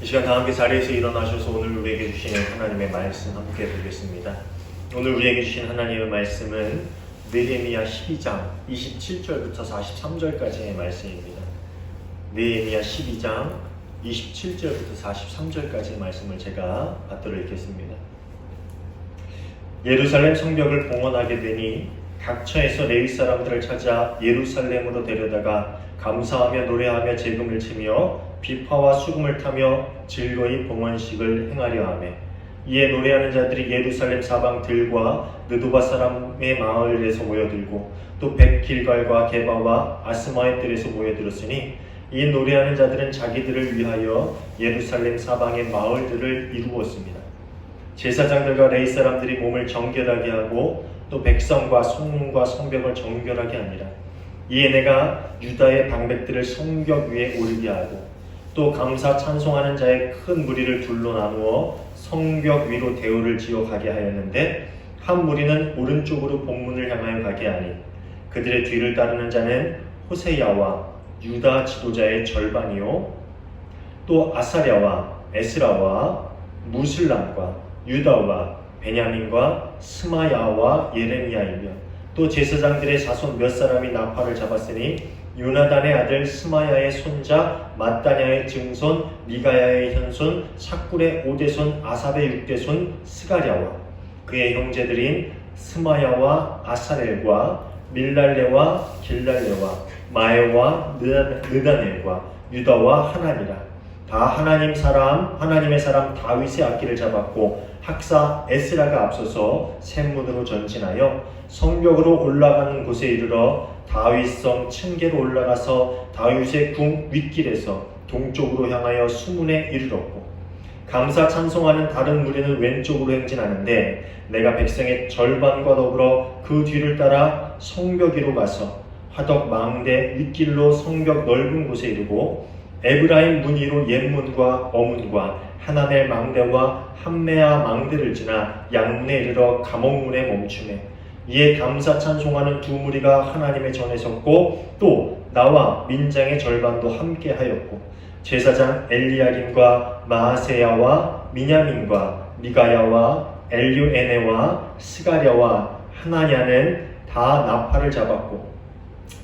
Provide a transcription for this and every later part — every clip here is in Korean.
이 시간 다 함께 자리에서 일어나셔서 오늘 우리에게 주시는 하나님의 말씀 함께 보겠습니다. 오늘 우리에게 주신 하나님의 말씀은 느헤미야 12장 27절부터 43절까지의 말씀입니다. 느헤미야 12장 27절부터 43절까지의 말씀을 제가 받들어 읽겠습니다. 예루살렘 성벽을 봉헌하게 되니 각처에서 레위 사람들을 찾아 예루살렘으로 데려다가 감사하며 노래하며 재금을 치며 비파와 수금을 타며 즐거이 봉헌식을 행하려 하며, 이에 노래하는 자들이 예루살렘 사방 들과 느도바 사람의 마을에서 모여들고 또 벳길갈과 게바와 아스마의 뜰에서 모여들었으니, 이 노래하는 자들은 자기들을 위하여 예루살렘 사방의 마을들을 이루었습니다. 제사장들과 레위 사람들이 몸을 정결하게 하고 또 백성과 성문과 성벽을 정결하게 하니라. 이에 내가 유다의 방백들을 성벽 위에 오르게 하고 또 감사 찬송하는 자의 큰 무리를 둘로 나누어 성벽 위로 대오를 지어 가게 하였는데, 한 무리는 오른쪽으로 본문을 향하여 가게 하니 그들의 뒤를 따르는 자는 호세야와 유다 지도자의 절반이요 또 아사랴와 에스라와 무슬람과 유다와 베냐민과 스마야와 예레미야이며, 또 제사장들의 자손 몇 사람이 나팔을 잡았으니 요나단의 아들 스마야의 손자 마따냐의 증손 미가야의 현손 삭굴의 5대손 아삽의 6대손 스가랴와 그의 형제들인 스마야와 아사렐과 밀랄레와 길랄레와 마에와 느다넬과 유다와 하나니라. 다 하나님의 사람 다윗의 악기를 잡았고 학사 에스라가 앞서서 샘문으로 전진하여 성벽으로 올라가는 곳에 이르러 다윗성 층계로 올라가서 다윗의 궁 윗길에서 동쪽으로 향하여 수문에 이르렀고, 감사 찬송하는 다른 무리는 왼쪽으로 행진하는데 내가 백성의 절반과 더불어 그 뒤를 따라 성벽 위로 가서 화덕 망대 윗길로 성벽 넓은 곳에 이르고 에브라임 문 위로 옛문과 어문과 하나넬 망대와 함메아 망대를 지나 양문에 이르러 감옥문에 멈추매, 이에 감사 찬송하는 두 무리가 하나님의 전에 섰고 또 나와 민장의 절반도 함께 하였고, 제사장 엘리야김과 마아세야와 미냐민과 미가야와 엘류에네와 스가랴와 하나냐는 다 나팔을 잡았고,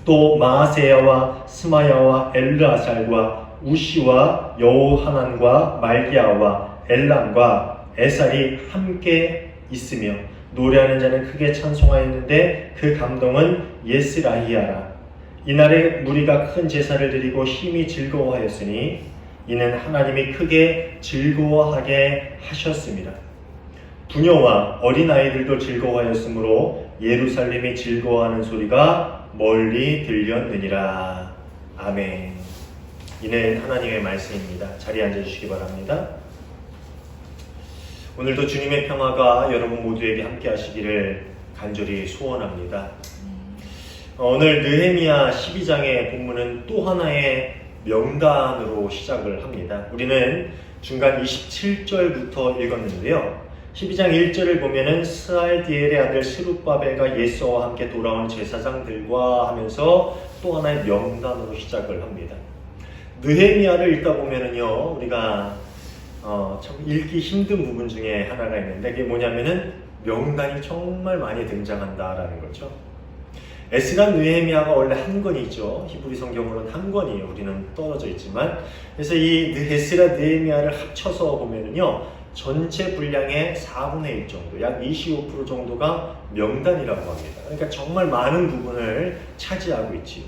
또 마아세야와 스마야와 엘르아살과 우시와 여호하난과 말기야와 엘람과 에살이 함께 있으며 노래하는 자는 크게 찬송하였는데 그 감동은 예스라히야라. 이날에 무리가 큰 제사를 드리고 힘이 즐거워하였으니 이는 하나님이 크게 즐거워하게 하셨습니다. 부녀와 어린아이들도 즐거워하였으므로 예루살렘이 즐거워하는 소리가 멀리 들렸느니라. 아멘. 이는 하나님의 말씀입니다. 자리에 앉아주시기 바랍니다. 오늘도 주님의 평화가 여러분 모두에게 함께 하시기를 간절히 소원합니다. 오늘 느헤미야 12장의 본문은 또 하나의 명단으로 시작을 합니다. 우리는 중간 27절부터 읽었는데요. 12장 1절을 보면은 스알디엘의 아들 스룹바벨과 예수와 함께 돌아온 제사장들과 하면서 또 하나의 명단으로 시작을 합니다. 느헤미야를 읽다 보면은요, 우리가 참 읽기 힘든 부분 중에 하나가 있는데, 그게 뭐냐면은 명단이 정말 많이 등장한다라는 거죠. 에스라 느헤미야가 원래 한 권이죠. 히브리 성경으로는 한 권이에요. 우리는 떨어져 있지만. 그래서 이 에스라 느헤미야를 합쳐서 보면은요, 전체 분량의 4분의 1 정도, 약 25% 정도가 명단이라고 합니다. 그러니까 정말 많은 부분을 차지하고 있지요.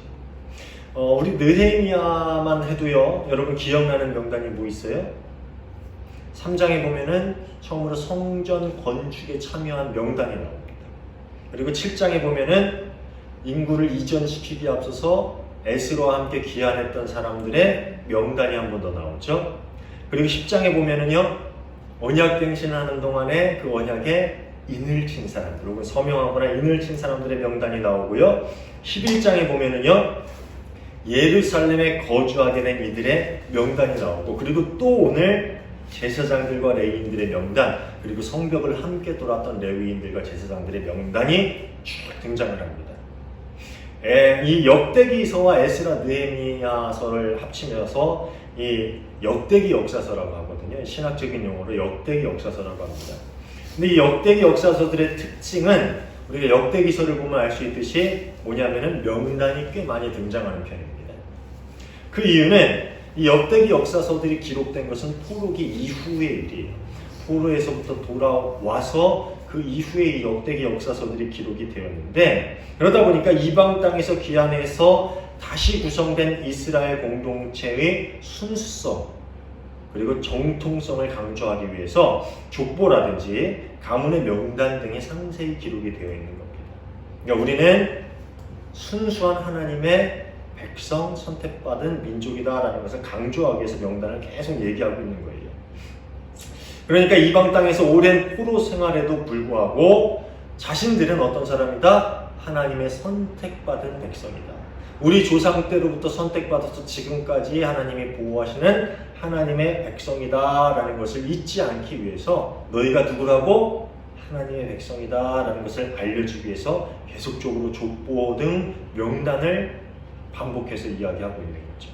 우리 느헤미야만 해도요, 여러분 기억나는 명단이 뭐 있어요? 3장에 보면은 처음으로 성전 건축에 참여한 명단이 나옵니다. 그리고 7장에 보면은 인구를 이전시키기에 앞서서 에스로와 함께 귀환했던 사람들의 명단이 한 번 더 나오죠. 그리고 10장에 보면은요, 언약 갱신하는 동안에 그 언약에 인을 친 사람들, 혹은 서명하거나 인을 친 사람들의 명단이 나오고요. 11장에 보면은요, 예루살렘에 거주하게 된 이들의 명단이 나오고, 그리고 또 오늘 제사장들과 레위인들의 명단, 그리고 성벽을 함께 돌았던 레위인들과 제사장들의 명단이 쭉 등장을 합니다. 이 역대기서와 에스라 느헤미야서를 합치면서 이 역대기 역사서라고 하거든요. 신학적인 용어로 역대기 역사서라고 합니다. 근데 이 역대기 역사서들의 특징은 우리가 역대기서를 보면 알 수 있듯이 뭐냐면은 명단이 꽤 많이 등장하는 편입니다. 그 이유는 이 역대기 역사서들이 기록된 것은 포로기 이후의 일이에요. 포로에서부터 돌아와서 그 이후에 이 역대기 역사서들이 기록이 되었는데, 그러다 보니까 이방 땅에서 귀환해서 다시 구성된 이스라엘 공동체의 순수성 그리고 정통성을 강조하기 위해서 족보라든지 가문의 명단 등이 상세히 기록이 되어 있는 겁니다. 그러니까 우리는 순수한 하나님의 백성, 선택받은 민족이다라는 것을 강조하기 위해서 명단을 계속 얘기하고 있는 거예요. 그러니까 이방 땅에서 오랜 포로 생활에도 불구하고 자신들은 어떤 사람이다? 하나님의 선택받은 백성이다. 우리 조상 때로부터 선택받아서 지금까지 하나님이 보호하시는 하나님의 백성이다라는 것을 잊지 않기 위해서 너희가 누구라고? 하나님의 백성이다라는 것을 알려주기 위해서 계속적으로 족보 등 명단을 반복해서 이야기하고 있는 거죠.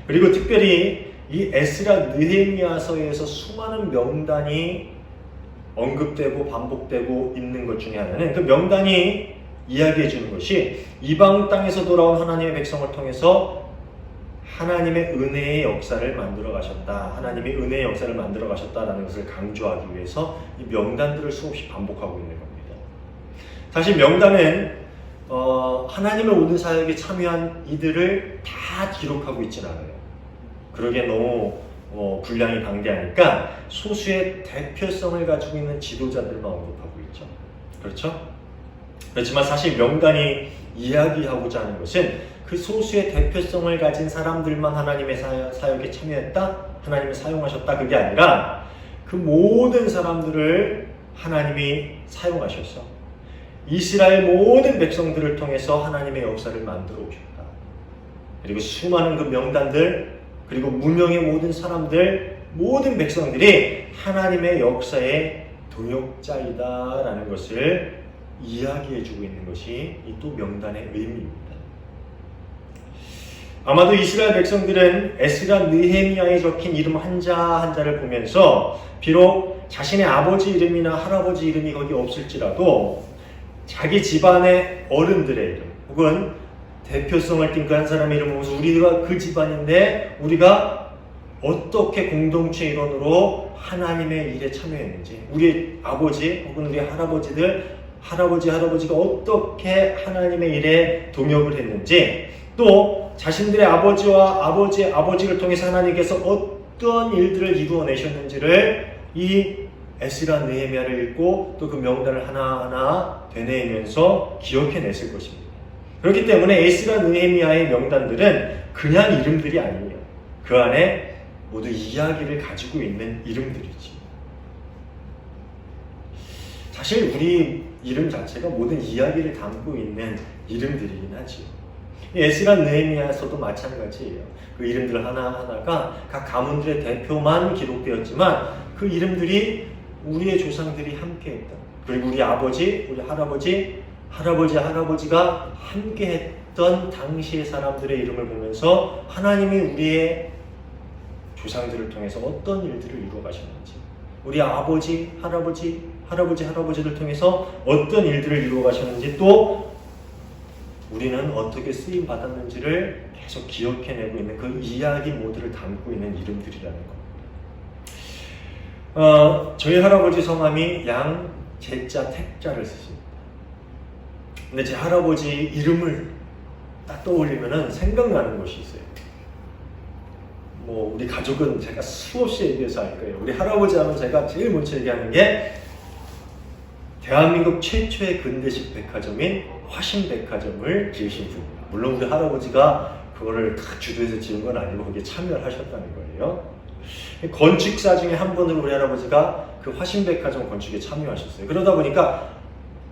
그리고 특별히 이 에스라 느헤미야서에서 수많은 명단이 언급되고 반복되고 있는 것 중에 하나는 그 명단이 이야기해 주는 것이 이방 땅에서 돌아온 하나님의 백성을 통해서 하나님의 은혜의 역사를 만들어 가셨다. 하나님의 은혜의 역사를 만들어 가셨다라는 것을 강조하기 위해서 이 명단들을 수없이 반복하고 있는 겁니다. 사실 명단은 하나님의 모든 사역에 참여한 이들을 다 기록하고 있지는 않아요. 그러기에 너무 분량이 방대하니까 소수의 대표성을 가지고 있는 지도자들만 언급하고 있죠. 그렇죠? 그렇지만 사실 명단이 이야기하고자 하는 것은 그 소수의 대표성을 가진 사람들만 하나님의 사역에 참여했다? 하나님이 사용하셨다? 그게 아니라 그 모든 사람들을 하나님이 사용하셔서 이스라엘 모든 백성들을 통해서 하나님의 역사를 만들어 오셨다. 그리고 수많은 그 명단들 그리고 무명의 모든 사람들 모든 백성들이 하나님의 역사의 동역자이다라는 것을 이야기해주고 있는 것이 이 또 명단의 의미입니다. 아마도 이스라엘 백성들은 에스라 느헤미야에 적힌 이름 한자 한자를 보면서 비록 자신의 아버지 이름이나 할아버지 이름이 거기 없을지라도 자기 집안의 어른들의 이름 혹은 대표성을 띈 그 한 사람의 이름을 보면서 우리가 그 집안인데 우리가 어떻게 공동체 일원으로 하나님의 일에 참여했는지 우리 아버지 혹은 우리 할아버지가 어떻게 하나님의 일에 동역을 했는지 또 자신들의 아버지와 아버지를 통해서 하나님께서 어떤 일들을 이루어내셨는지를 이 에스라 느헤미야를 읽고 또 그 명단을 하나하나 되뇌이면서 기억해냈을 것입니다. 그렇기 때문에 에스라 느헤미야의 명단들은 그냥 이름들이 아니에요. 그 안에 모두 이야기를 가지고 있는 이름들이지. 사실 우리 이름 자체가 모든 이야기를 담고 있는 이름들이긴 하지요. 에스라 느헤미야에서도 마찬가지예요. 그 이름들 하나하나가 각 가문들의 대표만 기록되었지만 그 이름들이 우리의 조상들이 함께했던 그리고 우리 아버지, 우리 할아버지가 함께했던 당시의 사람들의 이름을 보면서 하나님이 우리의 조상들을 통해서 어떤 일들을 이루어 가셨는지 우리 아버지, 할아버지를 통해서 어떤 일들을 이루어 가셨는지 또 우리는 어떻게 쓰임 받았는지를 계속 기억해내고 있는 그 이야기 모두를 담고 있는 이름들이라는 겁니다. 저희 할아버지 성함이 양제자 택자를 쓰십니다. 근데 제 할아버지 이름을 딱 떠올리면은 생각나는 것이 있어요. 우리 가족은 제가 수없이 얘기해서 알 거예요. 우리 할아버지 하면 제가 제일 먼저 얘기하는 게 대한민국 최초의 근대식 백화점인 화신백화점을 지으신 분입니다. 물론 우리 할아버지가 그거를 다 주도해서 지은 건 아니고 거기에 참여를 하셨다는 거예요. 건축사 중에 한 분으로 우리 할아버지가 그 화신백화점 건축에 참여하셨어요. 그러다 보니까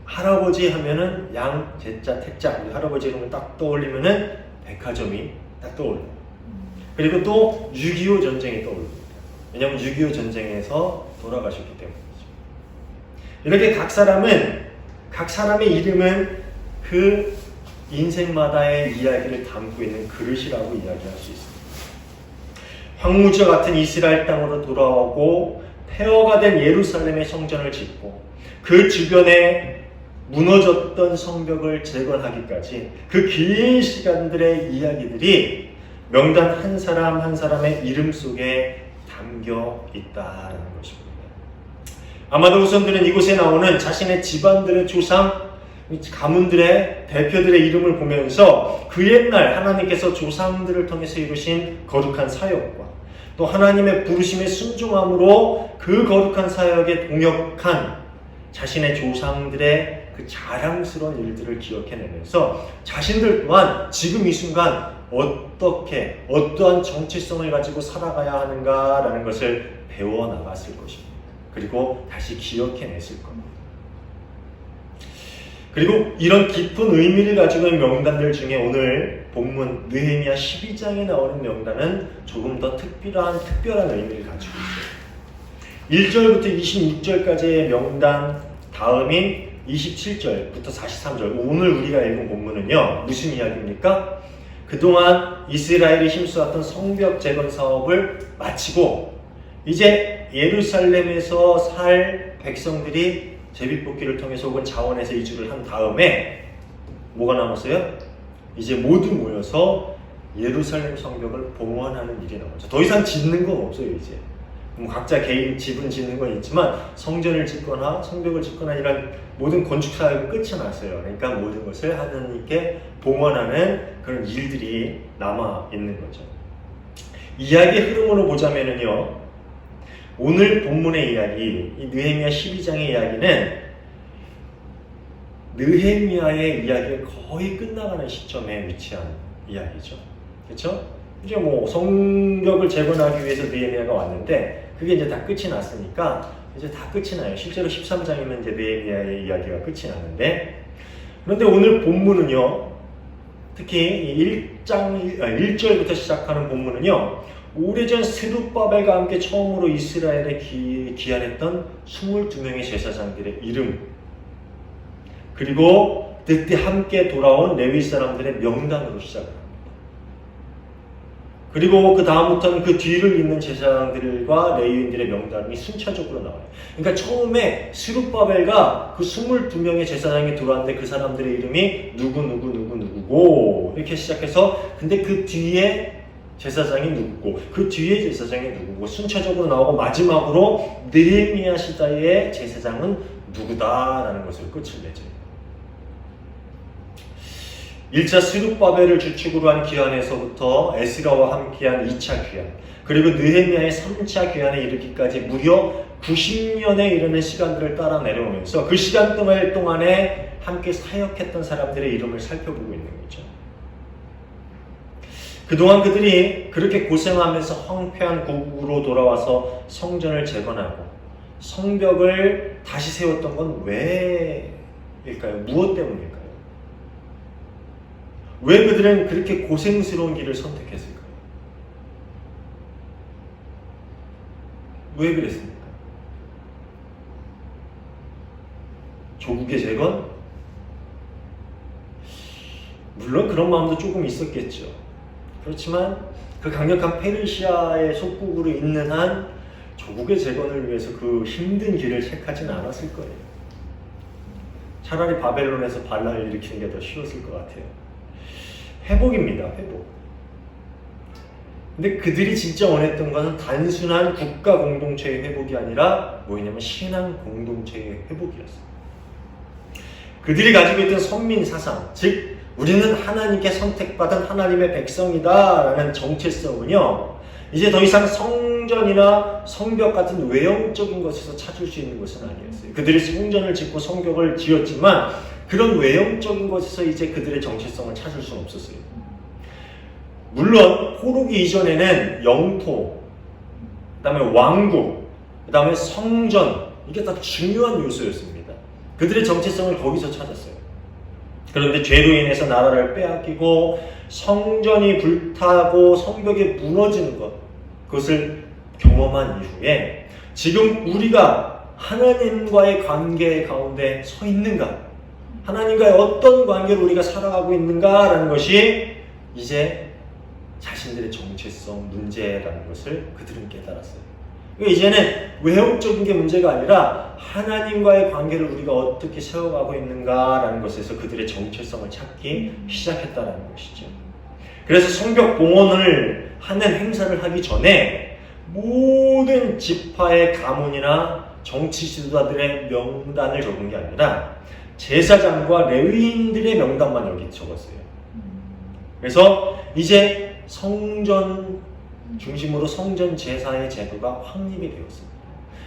할아버지 하면은 양제자 택자 우리 할아버지 이름을 딱 떠올리면은 백화점이 딱 떠올려요. 그리고 또 6.25 전쟁이 떠오릅니다. 왜냐하면 6.25 전쟁에서 돌아가셨기 때문이죠. 이렇게 각 사람의 이름은 그 인생마다의 이야기를 담고 있는 그릇이라고 이야기할 수 있습니다. 황무지와 같은 이스라엘 땅으로 돌아오고 폐허가 된 예루살렘의 성전을 짓고 그 주변에 무너졌던 성벽을 재건하기까지 그 긴 시간들의 이야기들이 명단 한 사람 한 사람의 이름 속에 담겨 있다는 것입니다. 아마도 후손들은 이곳에 나오는 자신의 집안들의 조상, 가문들의 대표들의 이름을 보면서 그 옛날 하나님께서 조상들을 통해서 이루신 거룩한 사역과 또 하나님의 부르심에 순종함으로 그 거룩한 사역에 동역한 자신의 조상들의 그 자랑스러운 일들을 기억해내면서 자신들 또한 지금 이 순간 어떻게 어떠한 정체성을 가지고 살아가야 하는가라는 것을 배워나갔을 것입니다. 그리고 다시 기억해냈을 겁니다. 그리고 이런 깊은 의미를 가지고 있는 명단들 중에 오늘 본문 느헤미야 12장에 나오는 명단은 조금 더 특별한 의미를 가지고 있어요. 1절부터 26절까지의 명단 다음인 27절부터 43절 오늘 우리가 읽은 본문은요 무슨 이야기입니까? 그동안 이스라엘이 힘써왔던 성벽 재건 사업을 마치고 이제 예루살렘에서 살 백성들이 제비뽑기를 통해서 혹은 자원에서 이주를 한 다음에 뭐가 남았어요? 이제 모두 모여서 예루살렘 성벽을 봉헌하는 일이 남았죠. 더 이상 짓는 건 없어요. 이제 각자 개인 집은 짓는 건 있지만 성전을 짓거나 성벽을 짓거나 이런 모든 건축 사역은 끝이 났어요. 그러니까 모든 것을 하나님께 봉헌하는 그런 일들이 남아 있는 거죠. 이야기의 흐름으로 보자면은요. 오늘 본문의 이야기, 이 느헤미야 12장의 이야기는 느헤미야의 이야기가 거의 끝나가는 시점에 위치한 이야기죠. 그렇죠? 이제 뭐 성벽을 재건하기 위해서 느헤미야가 왔는데 그게 이제 다 끝이 났으니까 이제 다 끝이 나요. 실제로 13장이면 이제 느헤미야의 이야기가 끝이 나는데 그런데 오늘 본문은요. 특히 1절부터 시작하는 본문은요. 오래전 스룹바벨과 함께 처음으로 이스라엘에 귀환했던 22명의 제사장들의 이름 그리고 그때 함께 돌아온 레위 사람들의 명단으로 시작을 합니다. 그리고 그 다음부터는 그 뒤를 잇는 제사장들과 레위인들의 명단이 순차적으로 나와요. 그러니까 처음에 스룹바벨과 그 22명의 제사장이 들어왔는데 그 사람들의 이름이 누구고 이렇게 시작해서 근데 그 뒤에 제사장이 누구고 그 뒤에 제사장이 누구고 순차적으로 나오고 마지막으로 느헤미야 시대의 제사장은 누구다라는 것을 끝을 내죠. 1차 스룹바벨을 주축으로 한 귀환에서부터 에스라와 함께한 2차 귀환 그리고 느헤미야의 3차 귀환에 이르기까지 무려 90년에 이르는 시간들을 따라 내려오면서 그 시간 동안에 함께 사역했던 사람들의 이름을 살펴보고 있는 거죠. 그동안 그들이 그렇게 고생하면서 황폐한 고국으로 돌아와서 성전을 재건하고 성벽을 다시 세웠던 건 왜일까요? 무엇 때문일까요? 왜 그들은 그렇게 고생스러운 길을 선택했을까요? 왜 그랬습니까? 조국의 재건? 물론 그런 마음도 조금 있었겠죠. 그렇지만 그 강력한 페르시아의 속국으로 있는 한 조국의 재건을 위해서 그 힘든 길을 택하지는 않았을 거예요. 차라리 바벨론에서 반란을 일으키는 게 더 쉬웠을 것 같아요. 회복입니다. 회복. 근데 그들이 진짜 원했던 것은 단순한 국가 공동체의 회복이 아니라 뭐냐면 신앙 공동체의 회복이었어요. 그들이 가지고 있던 선민 사상, 즉 우리는 하나님께 선택받은 하나님의 백성이다 라는 정체성은요 이제 더 이상 성전이나 성벽 같은 외형적인 것에서 찾을 수 있는 것은 아니었어요. 그들이 성전을 짓고 성벽을 지었지만 그런 외형적인 것에서 이제 그들의 정체성을 찾을 수는 없었어요. 물론 포로기 이전에는 영토, 그 다음에 왕국, 그 다음에 성전 이게 다 중요한 요소였습니다. 그들의 정체성을 거기서 찾았어요. 그런데 죄로 인해서 나라를 빼앗기고 성전이 불타고 성벽이 무너지는 것 그것을 경험한 이후에 지금 우리가 하나님과의 관계 가운데 서 있는가 하나님과의 어떤 관계로 우리가 살아가고 있는가라는 것이 이제 자신들의 정체성 문제라는 것을 그들은 깨달았어요. 이제는 외형적인 게 문제가 아니라 하나님과의 관계를 우리가 어떻게 세워가고 있는가라는 것에서 그들의 정체성을 찾기 시작했다는 것이죠. 그래서 성벽 봉헌을 하는 행사를 하기 전에 모든 지파의 가문이나 정치 지도자들의 명단을 적은 게 아니라 제사장과 레위인들의 명단만 여기 적었어요. 그래서 이제 성전 중심으로 성전 제사의 제도가 확립이 되었습니다.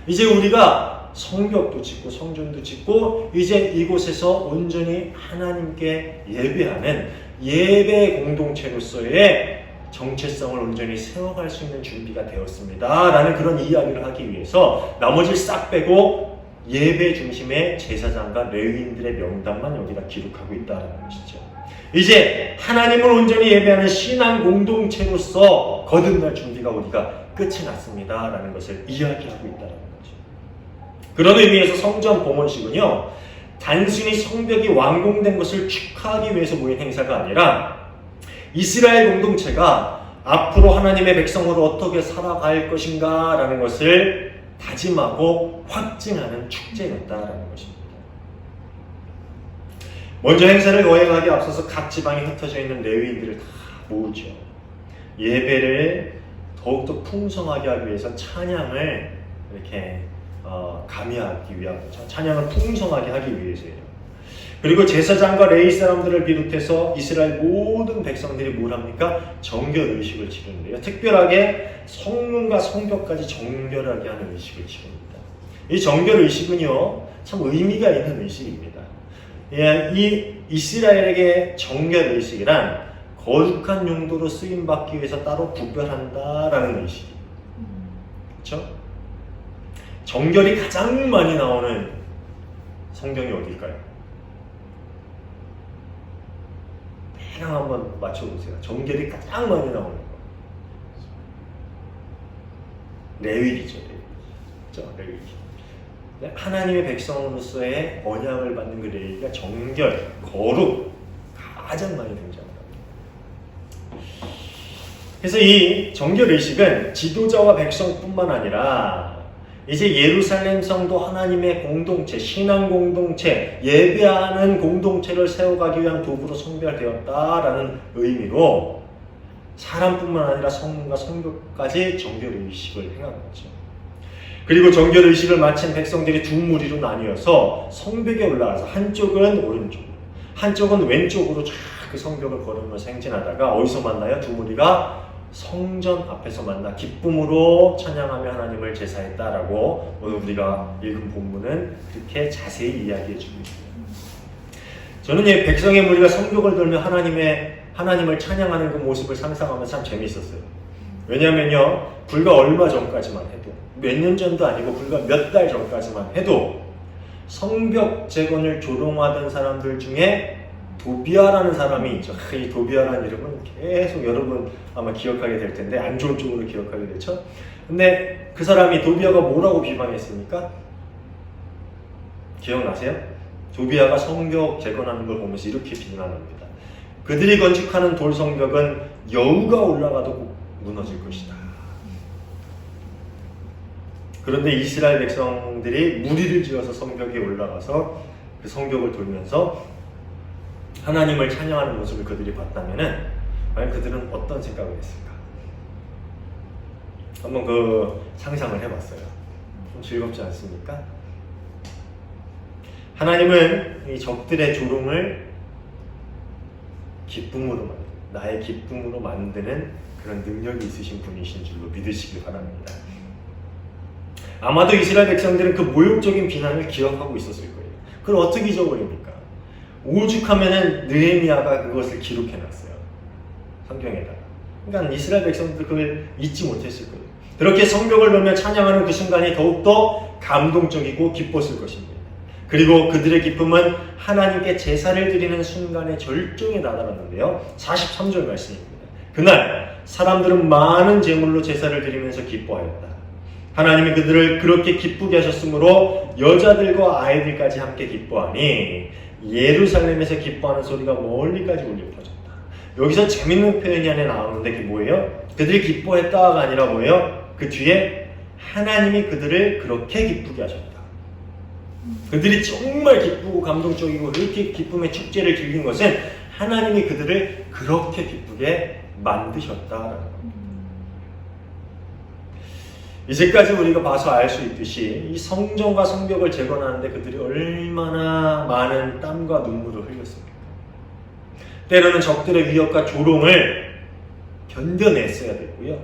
이제 우리가 성벽도 짓고 성전도 짓고 이제 이곳에서 온전히 하나님께 예배하는 예배 공동체로서의 정체성을 온전히 세워갈 수 있는 준비가 되었습니다 라는 그런 이야기를 하기 위해서 나머지를 싹 빼고 예배 중심의 제사장과 레위인들의 명단만 여기다 기록하고 있다는 것이죠. 이제 하나님을 온전히 예배하는 신앙 공동체로서 거듭날 준비가 우리가 끝이 났습니다 라는 것을 이야기하고 있다는 거죠. 그런 의미에서 성전 봉헌식은요, 단순히 성벽이 완공된 것을 축하하기 위해서 모인 행사가 아니라 이스라엘 공동체가 앞으로 하나님의 백성으로 어떻게 살아갈 것인가 라는 것을 다짐하고 확증하는 축제였다라는 것입니다. 먼저 행사를 거행하기 앞서서 각 지방에 흩어져 있는 레위인들을 다 모으죠. 예배를 더욱더 풍성하게 하기 위해서 찬양을 이렇게 가미하기 위하고 찬양을 풍성하게 하기 위해서예요. 그리고 제사장과 레위 사람들을 비롯해서 이스라엘 모든 백성들이 뭘 합니까? 정결 의식을 치르는데요. 특별하게 성문과 성벽까지 정결하게 하는 의식을 치릅니다. 이 정결 의식은요, 참 의미가 있는 의식입니다. 이 이스라엘에게 정결 의식이란 거룩한 용도로 쓰임받기 위해서 따로 구별한다라는 의식이에요. 그렇죠? 정결이 가장 많이 나오는 성경이 어딜까요? 대강 한번 맞춰보세요. 정결이 가장 많이 나오는 거. 레위기죠. 그렇죠? 레위기. 하나님의 백성으로서의 언약을 받는 그 레위기가 정결, 거룩 가장 많이 등장합니다. 그래서 이 정결 의식은 지도자와 백성뿐만 아니라 이제 예루살렘 성도 하나님의 공동체, 신앙 공동체, 예배하는 공동체를 세워가기 위한 도구로 선별되었다라는 의미로 사람뿐만 아니라 성문과 성벽까지 정결 의식을 행한 거죠. 그리고 정결 의식을 마친 백성들이 두 무리로 나뉘어서 성벽에 올라가서 한쪽은 오른쪽으로, 한쪽은 왼쪽으로 쫙 그 성벽을 걸으면서 행진하다가 어디서 만나요? 두 무리가 성전 앞에서 만나 기쁨으로 찬양하며 하나님을 제사했다라고 오늘 우리가 읽은 본문은 그렇게 자세히 이야기해 주고 있습니다. 저는 이 백성의 무리가 성벽을 돌며 하나님을 찬양하는 그 모습을 상상하면 참 재미있었어요. 왜냐하면요, 불과 얼마 전까지만 해도, 몇 년 전도 아니고 불과 몇 달 전까지만 해도 성벽 재건을 조롱하던 사람들 중에 도비아라는 사람이 있죠. 이 도비아라는 이름은 계속 여러분 아마 기억하게 될 텐데, 안 좋은 쪽으로 기억하게 되죠. 근데 그 사람이 도비아가 뭐라고 비방했습니까? 기억나세요? 도비아가 성벽 재건하는 걸 보면서 이렇게 비난합니다. 그들이 건축하는 돌 성벽은 여우가 올라가도 꼭 무너질 것이다. 그런데 이스라엘 백성들이 무리를 지어서 성벽에 올라가서 그 성벽을 돌면서 하나님을 찬양하는 모습을 그들이 봤다면은 과연 그들은 어떤 생각을 했을까? 한번 그 상상을 해봤어요. 좀 즐겁지 않습니까? 하나님은 이 적들의 조롱을 기쁨으로 나의 기쁨으로 만드는 그런 능력이 있으신 분이신 줄로 믿으시길 바랍니다. 아마도 이스라엘 백성들은 그 모욕적인 비난을 기억하고 있었을 거예요. 그걸 어떻게 잊어버립니까? 오죽하면은 느헤미야가 그것을 기록해놨어요. 성경에다가. 그러니까 이스라엘 백성들 그걸 잊지 못했을 거예요. 그렇게 성벽을 돌며 찬양하는 그 순간이 더욱더 감동적이고 기뻤을 것입니다. 그리고 그들의 기쁨은 하나님께 제사를 드리는 순간의 절정에 다다랐는데요. 43절 말씀입니다. 그날 사람들은 많은 제물로 제사를 드리면서 기뻐하였다. 하나님이 그들을 그렇게 기쁘게 하셨으므로 여자들과 아이들까지 함께 기뻐하니 예루살렘에서 기뻐하는 소리가 멀리까지 울려 퍼졌다. 여기서 재밌는 표현이 안에 나오는데 그게 뭐예요? 그들이 기뻐했다가 아니라 뭐예요? 그 뒤에 하나님이 그들을 그렇게 기쁘게 하셨다. 그들이 정말 기쁘고 감동적이고 이렇게 기쁨의 축제를 즐긴 것은 하나님이 그들을 그렇게 기쁘게 만드셨다라는 겁니다. 이제까지 우리가 봐서 알 수 있듯이 이 성전과 성벽을 재건하는데 그들이 얼마나 많은 땀과 눈물을 흘렸습니까? 때로는 적들의 위협과 조롱을 견뎌냈어야 됐고요.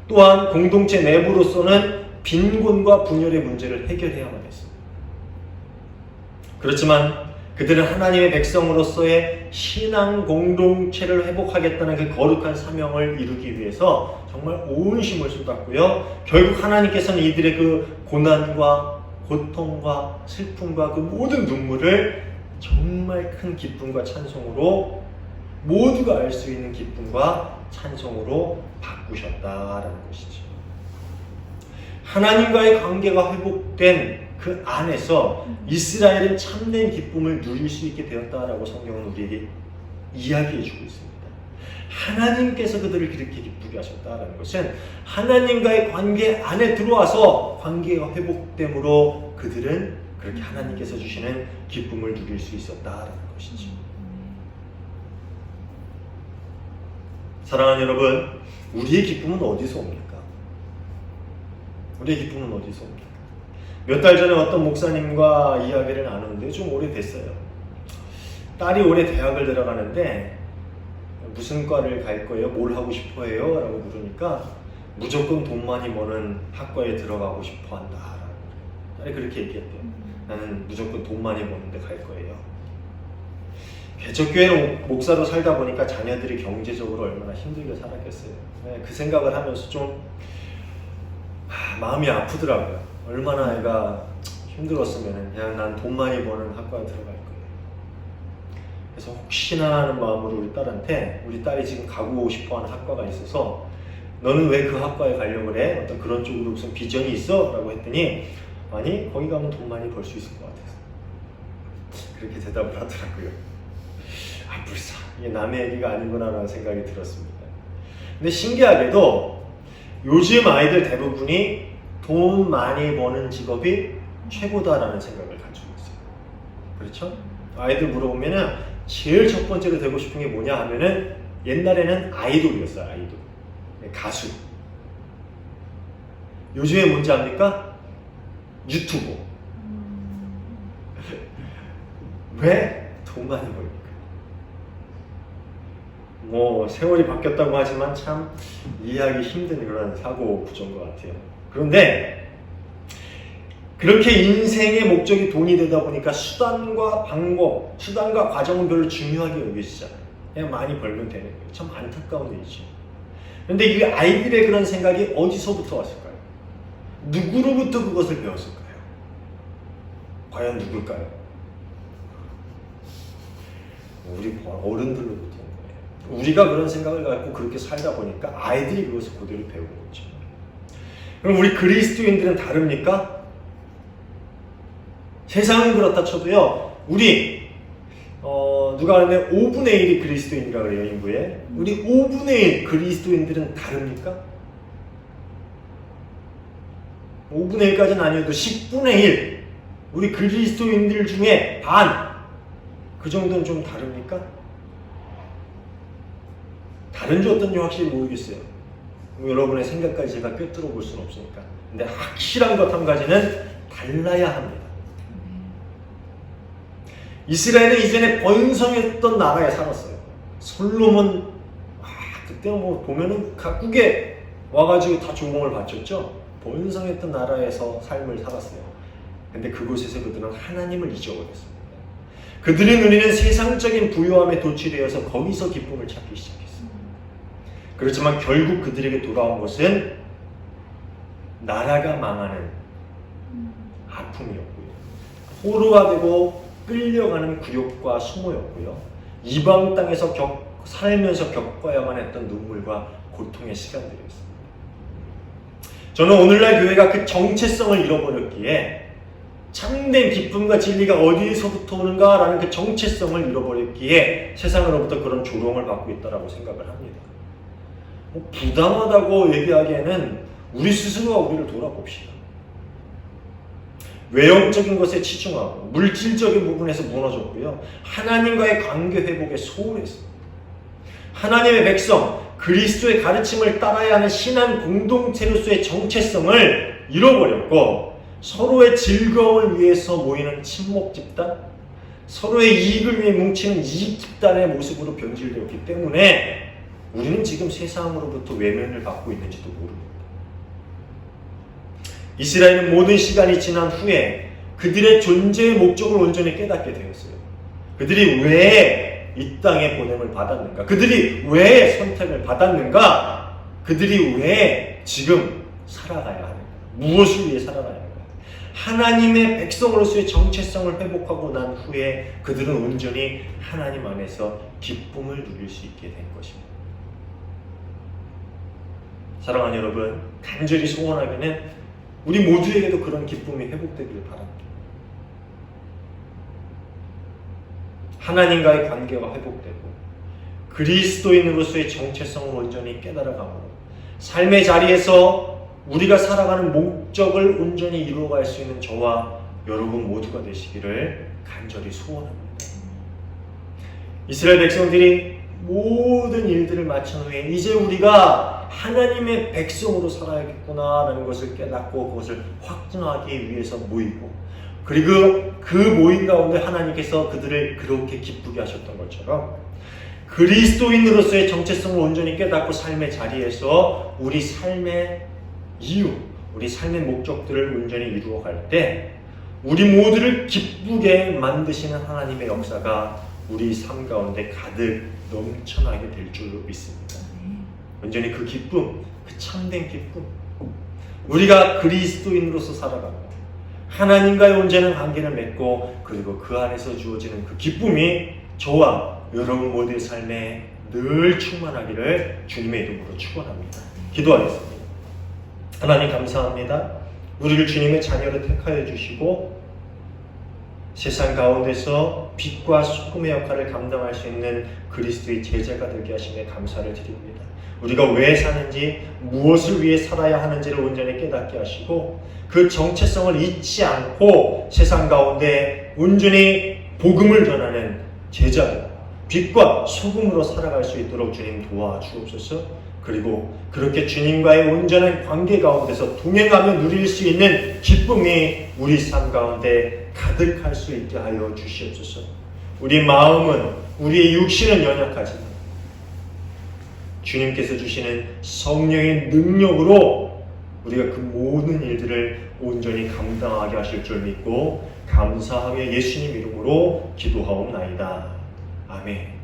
또한 공동체 내부로서는 빈곤과 분열의 문제를 해결해야만 했습니다. 그렇지만 그들은 하나님의 백성으로서의 신앙 공동체를 회복하겠다는 그 거룩한 사명을 이루기 위해서 정말 온 힘을 쏟았고요. 결국 하나님께서는 이들의 그 고난과 고통과 슬픔과 그 모든 눈물을 정말 큰 기쁨과 찬송으로 모두가 알 수 있는 기쁨과 찬송으로 바꾸셨다라는 것이죠. 하나님과의 관계가 회복된 그 안에서 이스라엘은 참된 기쁨을 누릴 수 있게 되었다라고 성경은 우리에게 이야기해주고 있습니다. 하나님께서 그들을 그렇게 기쁘게 하셨다라는 것은 하나님과의 관계 안에 들어와서 관계가 회복됨으로 그들은 그렇게 하나님께서 주시는 기쁨을 누릴 수 있었다라는 것이죠. 사랑하는 여러분, 우리의 기쁨은 어디서 옵니까? 우리의 기쁨은 어디서 옵니까? 몇 달 전에 어떤 목사님과 이야기를 나누는데 좀 오래됐어요. 딸이 올해 대학을 들어가는데 무슨 과를 갈 거예요? 뭘 하고 싶어 해요? 라고 물으니까 무조건 돈 많이 버는 학과에 들어가고 싶어 한다. 딸이 그렇게 얘기했대요. 나는 무조건 돈 많이 버는 데 갈 거예요. 개척교회 목사로 살다 보니까 자녀들이 경제적으로 얼마나 힘들게 살았겠어요. 그 생각을 하면서 좀 마음이 아프더라고요. 얼마나 애가 힘들었으면 그냥 난 돈 많이 버는 학과에 들어갈 거예요. 그래서 혹시나 하는 마음으로 우리 딸한테 우리 딸이 지금 가고 싶어하는 학과가 있어서 너는 왜 그 학과에 가려고 그래? 어떤 그런 쪽으로 무슨 비전이 있어? 라고 했더니 아니 거기 가면 돈 많이 벌 수 있을 것 같아서 그렇게 대답을 하더라고요. 아 불사 이게 남의 얘기가 아니구나라는 생각이 들었습니다. 근데 신기하게도 요즘 아이들 대부분이 돈 많이 버는 직업이 최고다라는 생각을 가지고 있어요. 그렇죠? 아이들 물어보면은 제일 첫 번째로 되고 싶은 게 뭐냐 하면은 옛날에는 아이돌이었어요. 아이돌. 가수. 요즘에 뭔지 압니까? 유튜버. 왜? 돈 많이 벌니까. 뭐 세월이 바뀌었다고 하지만 참 이해하기 힘든 그런 사고 구조인 것 같아요. 그런데 그렇게 인생의 목적이 돈이 되다 보니까 수단과 방법, 수단과 과정은 별로 중요하게 여기시잖아요. 그냥 많이 벌면 되는 거예요. 참 안타까운 일이죠. 그런데 이 아이들의 그런 생각이 어디서부터 왔을까요? 누구로부터 그것을 배웠을까요? 과연 누굴까요? 우리 어른들로부터 온 거예요. 우리가 그런 생각을 갖고 그렇게 살다 보니까 아이들이 그것을 그대로 배우는 거죠. 그럼 우리 그리스도인들은 다릅니까? 세상은 그렇다 쳐도요. 우리 누가 하는데 5분의 1이 그리스도인이라고 그래요. 인구에. 우리 5분의 1 그리스도인들은 다릅니까? 5분의 1까지는 아니어도 10분의 1 우리 그리스도인들 중에 반 그 정도는 좀 다릅니까? 다른지 어떤지 확실히 모르겠어요. 여러분의 생각까지 제가 꿰뚫어 볼 수는 없으니까. 근데 확실한 것 한 가지는 달라야 합니다. 이스라엘은 이전에 번성했던 나라에 살았어요. 솔로몬, 그때 뭐 보면은 각국에 와가지고 다 조공을 바쳤죠. 번성했던 나라에서 삶을 살았어요. 근데 그곳에서 그들은 하나님을 잊어버렸습니다. 그들이 누리는 세상적인 부유함에 도취되어서 거기서 기쁨을 찾기 시작했습니다. 그렇지만 결국 그들에게 돌아온 것은 나라가 망하는 아픔이었고요. 포로가 되고 끌려가는 굴욕과 수모였고요. 이방 땅에서 살면서 겪어야만 했던 눈물과 고통의 시간들이었습니다. 저는 오늘날 교회가 그 정체성을 잃어버렸기에 참된 기쁨과 진리가 어디에서부터 오는가라는 그 정체성을 잃어버렸기에 세상으로부터 그런 조롱을 받고 있다고 생각을 합니다. 부당하다고 얘기하기에는 우리 스스로가 우리를 돌아봅시다. 외형적인 것에 치중하고 물질적인 부분에서 무너졌고요. 하나님과의 관계 회복에 소홀했습니다. 하나님의 백성, 그리스도의 가르침을 따라야 하는 신앙 공동체로서의 정체성을 잃어버렸고 서로의 즐거움을 위해서 모이는 친목 집단, 서로의 이익을 위해 뭉치는 이익 집단의 모습으로 변질되었기 때문에 우리는 지금 세상으로부터 외면을 받고 있는지도 모릅니다. 이스라엘은 모든 시간이 지난 후에 그들의 존재의 목적을 온전히 깨닫게 되었어요. 그들이 왜 이 땅에 보냄을 받았는가? 그들이 왜 선택을 받았는가? 그들이 왜 지금 살아가야 하는가? 무엇을 위해 살아가야 하는가? 하나님의 백성으로서의 정체성을 회복하고 난 후에 그들은 온전히 하나님 안에서 기쁨을 누릴 수 있게 된 것입니다. 사랑하는 여러분, 간절히 소원하기는 우리 모두에게도 그런 기쁨이 회복되기를 바랍니다. 하나님과의 관계가 회복되고 그리스도인으로서의 정체성을 온전히 깨달아가므로 삶의 자리에서 우리가 살아가는 목적을 온전히 이루어갈 수 있는 저와 여러분 모두가 되시기를 간절히 소원합니다. 이스라엘 백성들이 모든 일들을 마친 후에 이제 우리가 하나님의 백성으로 살아야겠구나라는 것을 깨닫고 그것을 확증하기 위해서 모이고, 그리고 그 모임 가운데 하나님께서 그들을 그렇게 기쁘게 하셨던 것처럼 그리스도인으로서의 정체성을 온전히 깨닫고 삶의 자리에서 우리 삶의 이유, 우리 삶의 목적들을 온전히 이루어갈 때 우리 모두를 기쁘게 만드시는 하나님의 역사가 우리 삶 가운데 가득 넘쳐나게 될 줄로 믿습니다. 온전히 그 기쁨, 그 참된 기쁨, 우리가 그리스도인으로서 살아가고 하나님과의 온전한 관계를 맺고 그리고 그 안에서 주어지는 그 기쁨이 저와 여러분 모두의 삶에 늘 충만하기를 주님의 이름으로 축원합니다. 기도하겠습니다. 하나님 감사합니다. 우리를 주님의 자녀로 택하여 주시고 세상 가운데서 빛과 소금의 역할을 감당할 수 있는 그리스도의 제자가 되게 하심에 감사를 드립니다. 우리가 왜 사는지, 무엇을 위해 살아야 하는지를 온전히 깨닫게 하시고 그 정체성을 잊지 않고 세상 가운데 온전히 복음을 전하는 제자로 빛과 소금으로 살아갈 수 있도록 주님 도와주옵소서. 그리고 그렇게 주님과의 온전한 관계 가운데서 동행하며 누릴 수 있는 기쁨이 우리 삶 가운데 가득할 수 있게 하여 주시옵소서. 우리 마음은, 우리의 육신은 연약하지만 주님께서 주시는 성령의 능력으로 우리가 그 모든 일들을 온전히 감당하게 하실 줄 믿고 감사하며 예수님 이름으로 기도하옵나이다. 아멘.